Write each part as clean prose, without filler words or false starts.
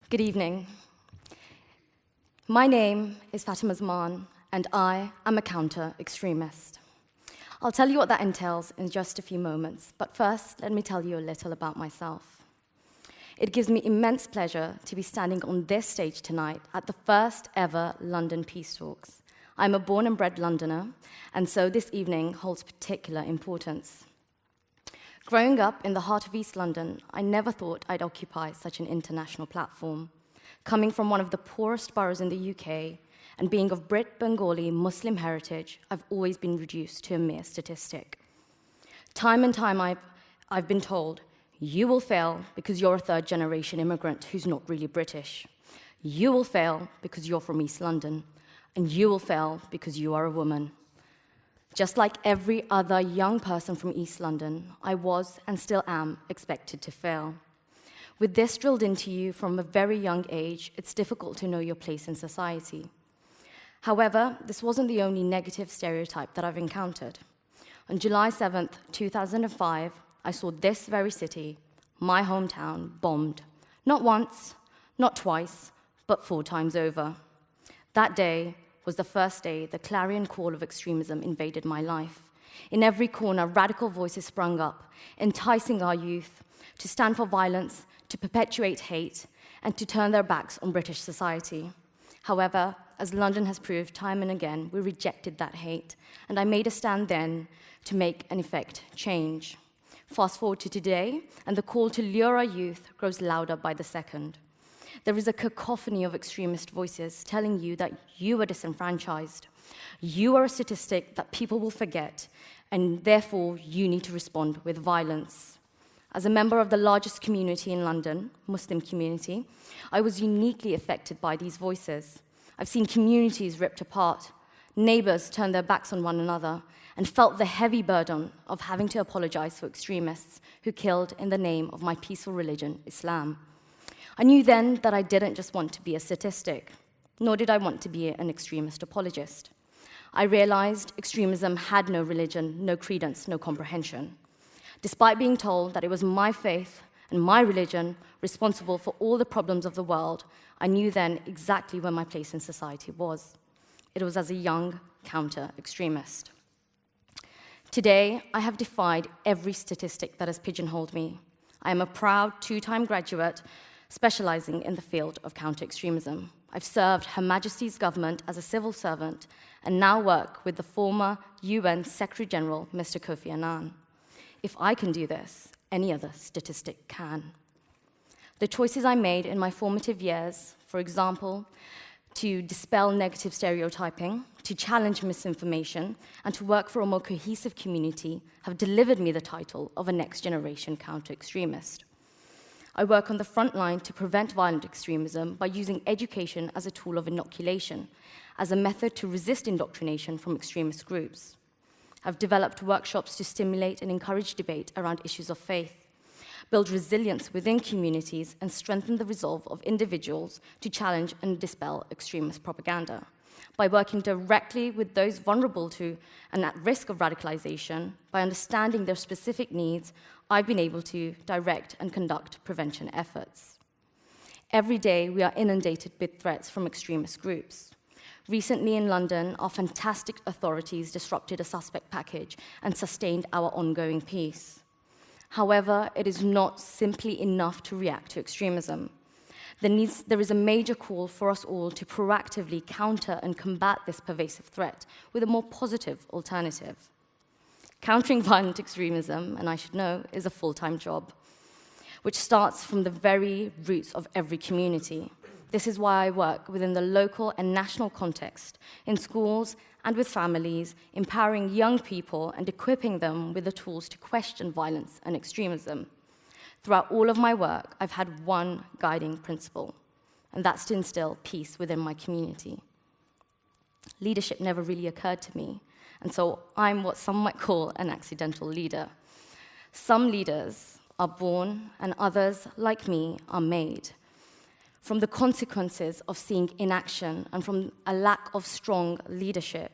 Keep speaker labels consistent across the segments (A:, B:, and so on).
A: Good evening. My name is Fatima Zaman, and I am a counter-extremist. I'll tell you what that entails in just a few moments, but first, let me tell you a little about myself. It gives me immense pleasure to be standing on this stage tonight at the first ever London Peace Talks. I'm a born and bred Londoner, and so this evening holds particular importance. Growing up in the heart of East London, I never thought I'd occupy such an international platform. Coming from one of the poorest boroughs in the UK, and being of Brit, Bengali, Muslim heritage, I've always been reduced to a mere statistic. Time and time I've been told, you will fail because you're a third-generation immigrant who's not really British. You will fail because you're from East London, and you will fail because you are a woman. Just like every other young person from East London, I was and still am expected to fail. With this drilled into you from a very young age, it's difficult to know your place in society. However, this wasn't the only negative stereotype that I've encountered. On July 7th, 2005, I saw this very city, my hometown, bombed. Not once, not twice, but 4 times over. That day was the first day the clarion call of extremism invaded my life. In every corner, radical voices sprung up, enticing our youth to stand for violence, to perpetuate hate, and to turn their backs on British society. However, as London has proved time and again, we rejected that hate, and I made a stand then to make and effect change. Fast forward to today, and the call to lure our youth grows louder by the second. There is a cacophony of extremist voices telling you that you are disenfranchised. You are a statistic that people will forget, and therefore you need to respond with violence. As a member of the largest community in London, Muslim community, I was uniquely affected by these voices. I've seen communities ripped apart, neighbors turn their backs on one another, and felt the heavy burden of having to apologize for extremists who killed in the name of my peaceful religion, Islam. I knew then that I didn't just want to be a statistic, nor did I want to be an extremist apologist. I realized extremism had no religion, no credence, no comprehension. Despite being told that it was my faith and my religion responsible for all the problems of the world, I knew then exactly where my place in society was. It was as a young counter-extremist. Today, I have defied every statistic that has pigeonholed me. I am a proud 2-time graduate specializing in the field of counter-extremism. I've served Her Majesty's government as a civil servant and now work with the former UN Secretary-General, Mr. Kofi Annan. If I can do this, any other statistic can. The choices I made in my formative years, for example, to dispel negative stereotyping, to challenge misinformation, and to work for a more cohesive community have delivered me the title of a next-generation counter-extremist. I work on the front line to prevent violent extremism by using education as a tool of inoculation, as a method to resist indoctrination from extremist groups. I've developed workshops to stimulate and encourage debate around issues of faith, build resilience within communities, and strengthen the resolve of individuals to challenge and dispel extremist propaganda. By working directly with those vulnerable to and at risk of radicalization, by understanding their specific needs, I've been able to direct and conduct prevention efforts. Every day, we are inundated with threats from extremist groups. Recently in London, our fantastic authorities disrupted a suspect package and sustained our ongoing peace. However, it is not simply enough to react to extremism. There is a major call for us all to proactively counter and combat this pervasive threat with a more positive alternative. Countering violent extremism, and I should know, is a full-time job, which starts from the very roots of every community. This is why I work within the local and national context, in schools and with families, empowering young people and equipping them with the tools to question violence and extremism. Throughout all of my work, I've had one guiding principle, and that's to instill peace within my community. Leadership never really occurred to me, and so I'm what some might call an accidental leader. Some leaders are born, and others, like me, are made. From the consequences of seeing inaction and from a lack of strong leadership.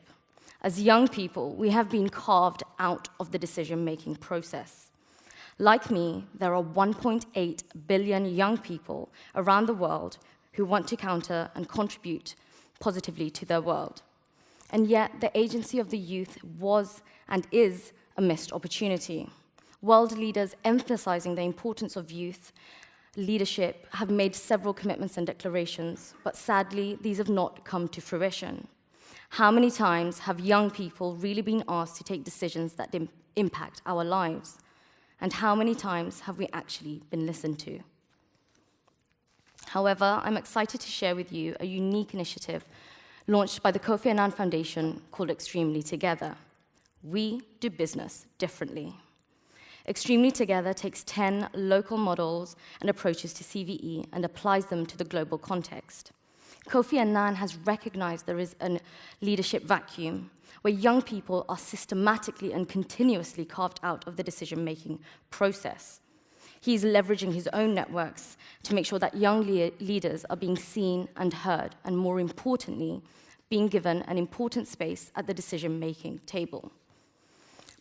A: As young people, we have been carved out of the decision-making process. Like me, there are 1.8 billion young people around the world who want to counter and contribute positively to their world. And yet, the agency of the youth was and is a missed opportunity. World leaders emphasizing the importance of youth leadership have made several commitments and declarations, but sadly, these have not come to fruition. How many times have young people really been asked to take decisions that impact our lives? And how many times have we actually been listened to? However, I'm excited to share with you a unique initiative launched by the Kofi Annan Foundation called Extremely Together. We do business differently. Extremely Together takes 10 local models and approaches to CVE and applies them to the global context. Kofi Annan has recognized there is a leadership vacuum where young people are systematically and continuously carved out of the decision-making process. He's leveraging his own networks to make sure that young leaders are being seen and heard, and more importantly, being given an important space at the decision-making table.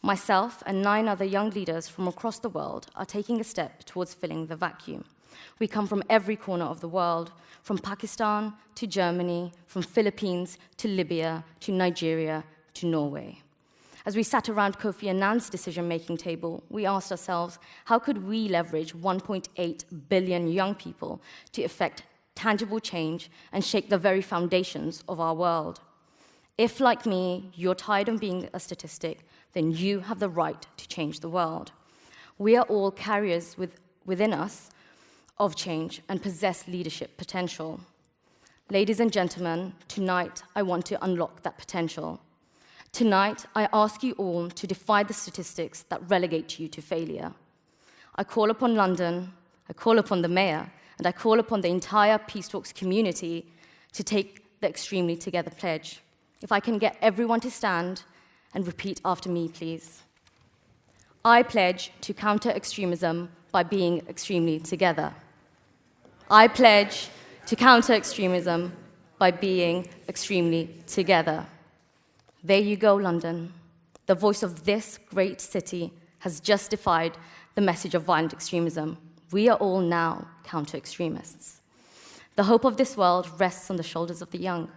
A: Myself and 9 other young leaders from across the world are taking a step towards filling the vacuum. We come from every corner of the world, from Pakistan to Germany, from Philippines to Libya to Nigeria to Norway. As we sat around Kofi Annan's decision-making table, we asked ourselves, how could we leverage 1.8 billion young people to effect tangible change and shake the very foundations of our world? If, like me, you're tired of being a statistic, then you have the right to change the world. We are all carriers within us of change and possess leadership potential. Ladies and gentlemen, tonight I want to unlock that potential. Tonight, I ask you all to defy the statistics that relegate you to failure. I call upon London, I call upon the mayor, and I call upon the entire Peace Talks community to take the Extremely Together pledge. If I can get everyone to stand and repeat after me, please. I pledge to counter extremism by being extremely together. I pledge to counter extremism by being extremely together. There you go, London. The voice of this great city has justified the message of violent extremism. We are all now counter-extremists. The hope of this world rests on the shoulders of the young.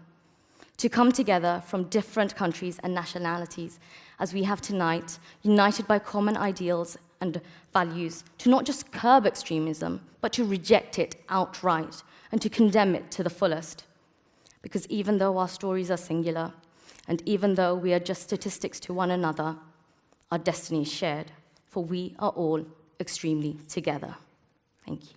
A: To come together from different countries and nationalities, as we have tonight, united by common ideals and values, to not just curb extremism, but to reject it outright and to condemn it to the fullest. Because even though our stories are singular, and even though we are just statistics to one another, our destiny is shared, for we are all extremely together. Thank you.